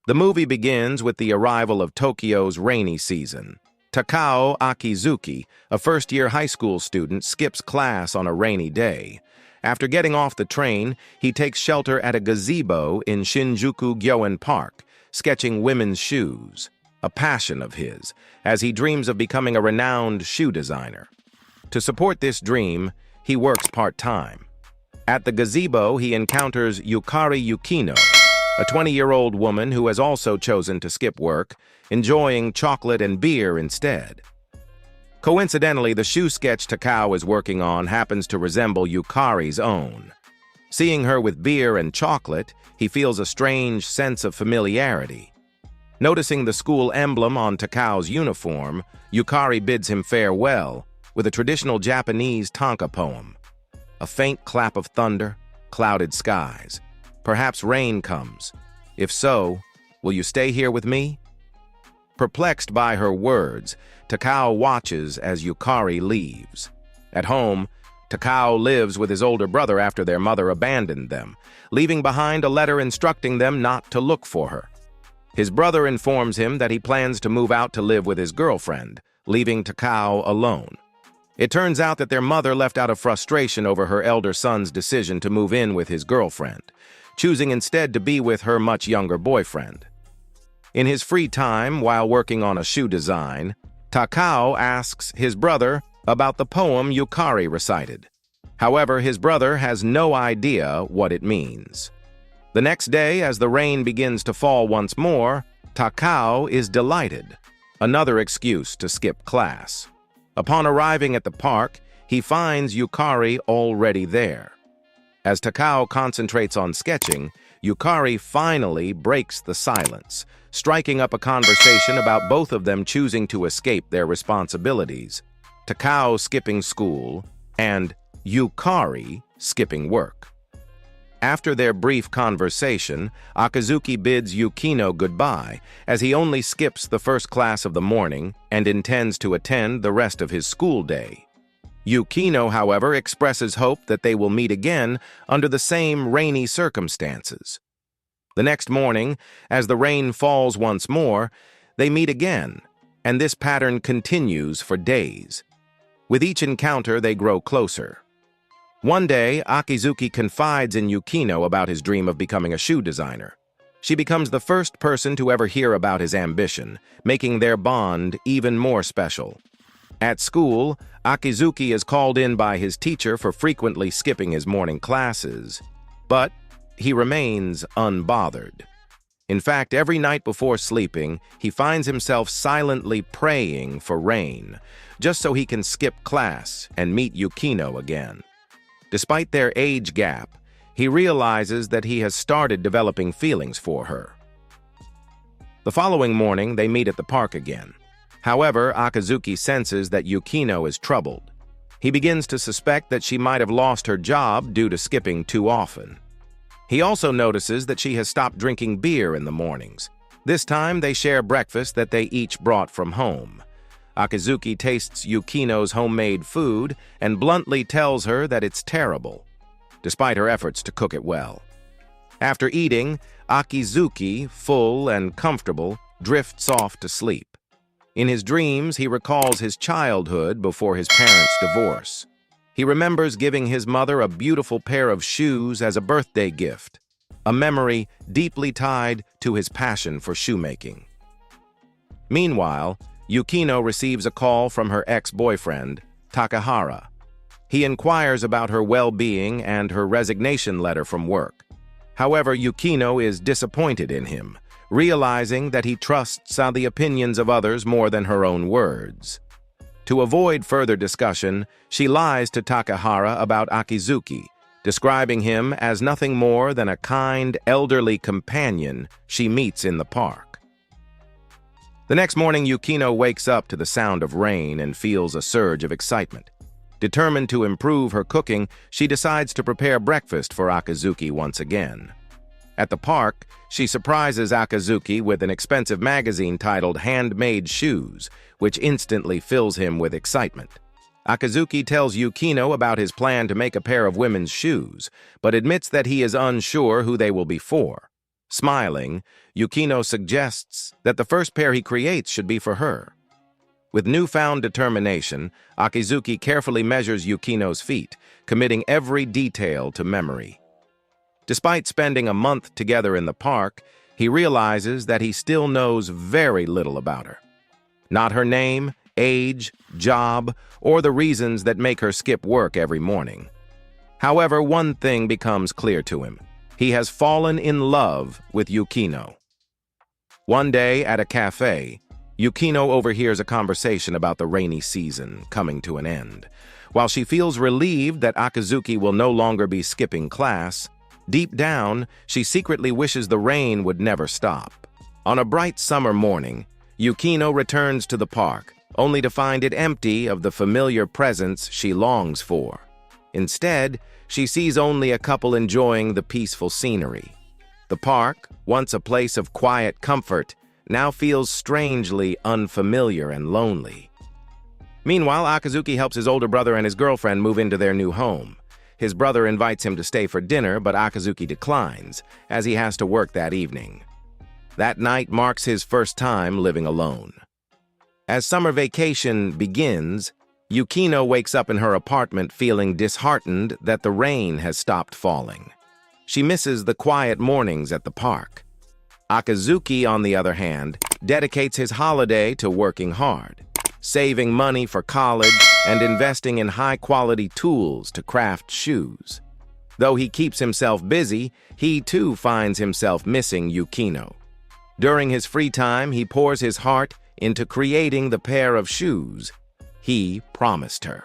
The movie begins with the arrival of Tokyo's rainy season. Takao Akizuki, a first-year high school student, skips class on a rainy day. After getting off the train, he takes shelter at a gazebo in Shinjuku Gyoen Park, sketching women's shoes, a passion of his, as he dreams of becoming a renowned shoe designer. To support this dream, he works part-time. At the gazebo, he encounters Yukari Yukino, a 20-year-old woman who has also chosen to skip work, enjoying chocolate and beer instead. Coincidentally, the shoe sketch Takao is working on happens to resemble Yukari's own. Seeing her with beer and chocolate, he feels a strange sense of familiarity. Noticing the school emblem on Takao's uniform, Yukari bids him farewell with a traditional Japanese tanka poem. A faint clap of thunder, clouded skies. Perhaps rain comes. If so, will you stay here with me? Perplexed by her words, Takao watches as Yukari leaves. At home, Takao lives with his older brother after their mother abandoned them, leaving behind a letter instructing them not to look for her. His brother informs him that he plans to move out to live with his girlfriend, leaving Takao alone. It turns out that their mother left out of frustration over her elder son's decision to move in with his girlfriend, choosing instead to be with her much younger boyfriend. In his free time, while working on a shoe design, Takao asks his brother about the poem Yukari recited. However, his brother has no idea what it means. The next day, as the rain begins to fall once more, Takao is delighted. Another excuse to skip class. Upon arriving at the park, he finds Yukari already there. As Takao concentrates on sketching, Yukari finally breaks the silence, striking up a conversation about both of them choosing to escape their responsibilities, Takao skipping school and Yukari skipping work. After their brief conversation, Akizuki bids Yukino goodbye, as he only skips the first class of the morning and intends to attend the rest of his school day. Yukino, however, expresses hope that they will meet again under the same rainy circumstances. The next morning, as the rain falls once more, they meet again, and this pattern continues for days. With each encounter, they grow closer. One day, Akizuki confides in Yukino about his dream of becoming a shoe designer. She becomes the first person to ever hear about his ambition, making their bond even more special. At school, Akizuki is called in by his teacher for frequently skipping his morning classes, but he remains unbothered. In fact, every night before sleeping, he finds himself silently praying for rain, just so he can skip class and meet Yukino again. Despite their age gap, he realizes that he has started developing feelings for her. The following morning, they meet at the park again. However, Akizuki senses that Yukino is troubled. He begins to suspect that she might have lost her job due to skipping too often. He also notices that she has stopped drinking beer in the mornings. This time, they share breakfast that they each brought from home. Akizuki tastes Yukino's homemade food and bluntly tells her that it's terrible, despite her efforts to cook it well. After eating, Akizuki, full and comfortable, drifts off to sleep. In his dreams, he recalls his childhood before his parents' divorce. He remembers giving his mother a beautiful pair of shoes as a birthday gift, a memory deeply tied to his passion for shoemaking. Meanwhile, Yukino receives a call from her ex-boyfriend, Takahara. He inquires about her well-being and her resignation letter from work. However, Yukino is disappointed in him, realizing that he trusts the opinions of others more than her own words. To avoid further discussion, she lies to Takahara about Akizuki, describing him as nothing more than a kind, elderly companion she meets in the park. The next morning, Yukino wakes up to the sound of rain and feels a surge of excitement. Determined to improve her cooking, she decides to prepare breakfast for Akizuki once again. At the park, she surprises Akizuki with an expensive magazine titled Handmade Shoes, which instantly fills him with excitement. Akizuki tells Yukino about his plan to make a pair of women's shoes, but admits that he is unsure who they will be for. Smiling, Yukino suggests that the first pair he creates should be for her. With newfound determination, Akizuki carefully measures Yukino's feet, committing every detail to memory. Despite spending a month together in the park, he realizes that he still knows very little about her. Not her name, age, job, or the reasons that make her skip work every morning. However, one thing becomes clear to him. He has fallen in love with Yukino. One day at a cafe, Yukino overhears a conversation about the rainy season coming to an end. While she feels relieved that Akizuki will no longer be skipping class, deep down, she secretly wishes the rain would never stop. On a bright summer morning, Yukino returns to the park, only to find it empty of the familiar presence she longs for. Instead, she sees only a couple enjoying the peaceful scenery. The park, once a place of quiet comfort, now feels strangely unfamiliar and lonely. Meanwhile, Akizuki helps his older brother and his girlfriend move into their new home. His brother invites him to stay for dinner, but Akizuki declines, as he has to work that evening. That night marks his first time living alone. As summer vacation begins, Yukino wakes up in her apartment feeling disheartened that the rain has stopped falling. She misses the quiet mornings at the park. Akizuki, on the other hand, dedicates his holiday to working hard, saving money for college and investing in high-quality tools to craft shoes. Though he keeps himself busy, he too finds himself missing Yukino. During his free time, he pours his heart into creating the pair of shoes he promised her.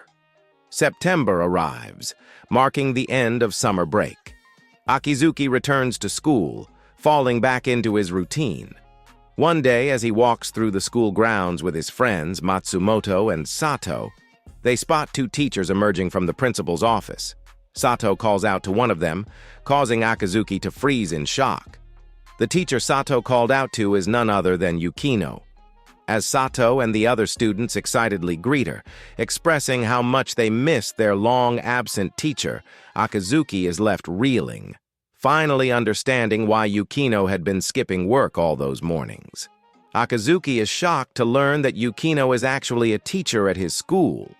September arrives, marking the end of summer break. Akizuki returns to school, falling back into his routine. One day, as he walks through the school grounds with his friends, Matsumoto and Sato, they spot two teachers emerging from the principal's office. Sato calls out to one of them, causing Akizuki to freeze in shock. The teacher Sato called out to is none other than Yukino. As Sato and the other students excitedly greet her, expressing how much they miss their long-absent teacher, Akizuki is left reeling, finally understanding why Yukino had been skipping work all those mornings. Akizuki is shocked to learn that Yukino is actually a teacher at his school,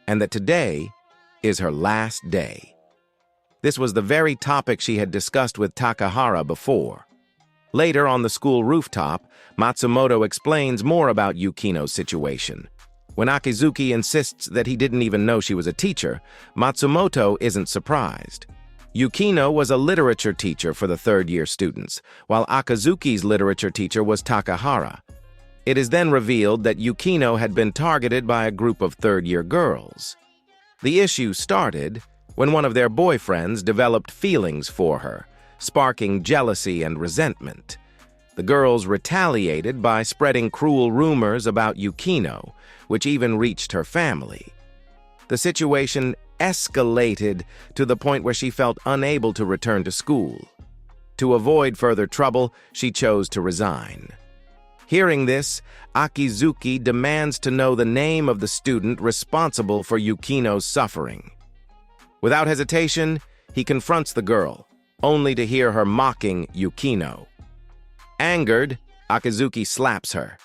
and that today is her last day. This was the very topic she had discussed with Takahara before. Later, on the school rooftop, Matsumoto explains more about Yukino's situation. When Akizuki insists that he didn't even know she was a teacher, Matsumoto isn't surprised. Yukino was a literature teacher for the third-year students, while Akizuki's literature teacher was Takahara. It is then revealed that Yukino had been targeted by a group of third-year girls. The issue started when one of their boyfriends developed feelings for her, sparking jealousy and resentment. The girls retaliated by spreading cruel rumors about Yukino, which even reached her family. The situation escalated to the point where she felt unable to return to school. To avoid further trouble, she chose to resign. Hearing this, Akizuki demands to know the name of the student responsible for Yukino's suffering. Without hesitation, he confronts the girl, only to hear her mocking Yukino. Angered, Akizuki slaps her.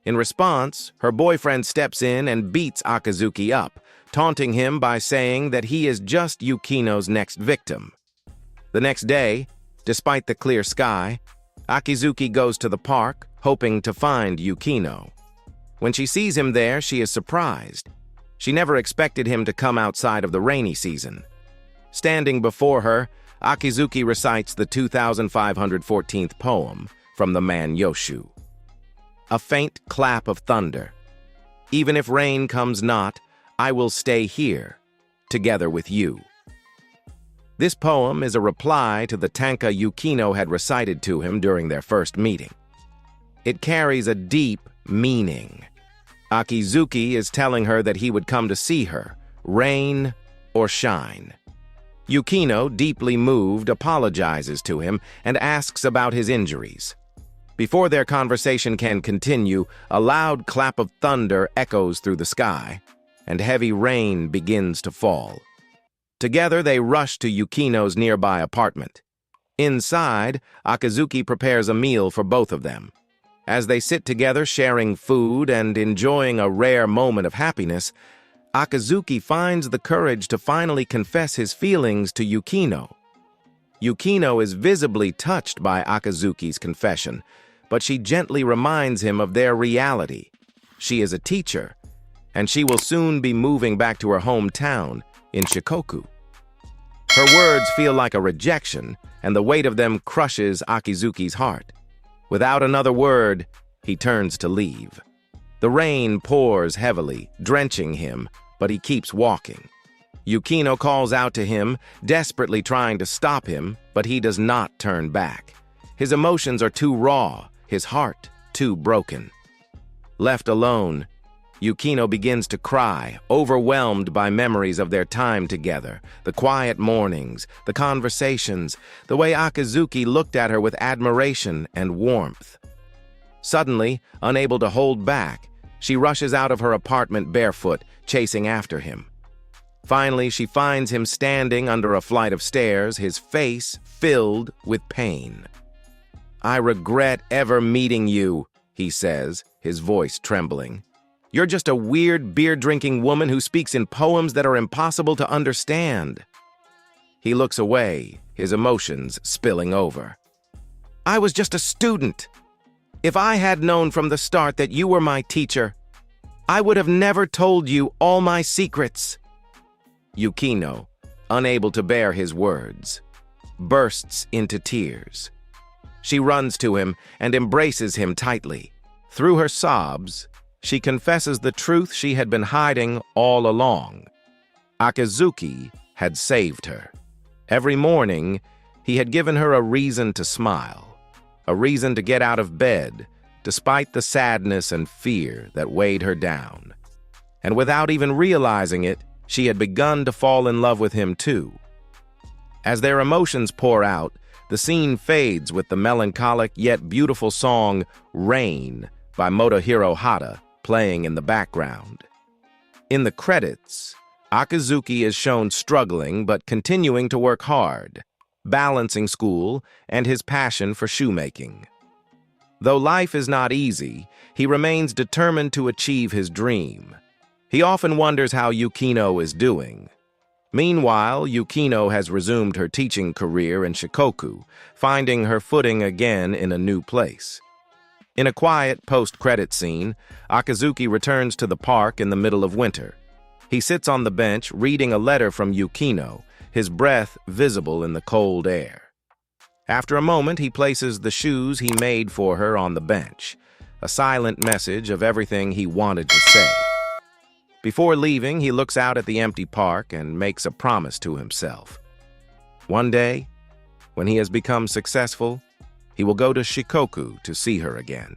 In response, her boyfriend steps in and beats Akizuki up, taunting him by saying that he is just Yukino's next victim. The next day, despite the clear sky, Akizuki goes to the park, hoping to find Yukino. When she sees him there, she is surprised. She never expected him to come outside of the rainy season. Standing before her, Akizuki recites the 2514th poem from the man Yoshu. A faint clap of thunder. Even if rain comes not, I will stay here, together with you. This poem is a reply to the tanka Yukino had recited to him during their first meeting. It carries a deep meaning. Akizuki is telling her that he would come to see her, rain or shine. Yukino, deeply moved, apologizes to him and asks about his injuries. Before their conversation can continue, a loud clap of thunder echoes through the sky, and heavy rain begins to fall. Together, they rush to Yukino's nearby apartment. Inside, Akizuki prepares a meal for both of them. As they sit together sharing food and enjoying a rare moment of happiness, Akizuki finds the courage to finally confess his feelings to Yukino. Yukino is visibly touched by Akizuki's confession, but she gently reminds him of their reality. She is a teacher, and she will soon be moving back to her hometown in Shikoku. Her words feel like a rejection, and the weight of them crushes Akizuki's heart. Without another word, he turns to leave. The rain pours heavily, drenching him, but he keeps walking. Yukino calls out to him, desperately trying to stop him, but he does not turn back. His emotions are too raw, his heart too broken. Left alone, Yukino begins to cry, overwhelmed by memories of their time together, the quiet mornings, the conversations, the way Akizuki looked at her with admiration and warmth. Suddenly, unable to hold back, she rushes out of her apartment barefoot, chasing after him. Finally, she finds him standing under a flight of stairs, his face filled with pain. "I regret ever meeting you," he says, his voice trembling. "You're just a weird beer-drinking woman who speaks in poems that are impossible to understand." He looks away, his emotions spilling over. "I was just a student. If I had known from the start that you were my teacher, I would have never told you all my secrets." Yukino, unable to bear his words, bursts into tears. She runs to him and embraces him tightly. Through her sobs, she confesses the truth she had been hiding all along. Akizuki had saved her. Every morning, he had given her a reason to smile, a reason to get out of bed, despite the sadness and fear that weighed her down. And without even realizing it, she had begun to fall in love with him too. As their emotions pour out, the scene fades with the melancholic yet beautiful song "Rain" by Motohiro Hata playing in the background. In the credits, Akizuki is shown struggling but continuing to work hard, balancing school and his passion for shoemaking. Though life is not easy, he remains determined to achieve his dream. He often wonders how Yukino is doing. Meanwhile, Yukino has resumed her teaching career in Shikoku, finding her footing again in a new place. In a quiet post-credit scene, Akizuki returns to the park in the middle of winter. He sits on the bench reading a letter from Yukino, his breath visible in the cold air. After a moment, he places the shoes he made for her on the bench, a silent message of everything he wanted to say. Before leaving, he looks out at the empty park and makes a promise to himself. One day, when he has become successful, he will go to Shikoku to see her again.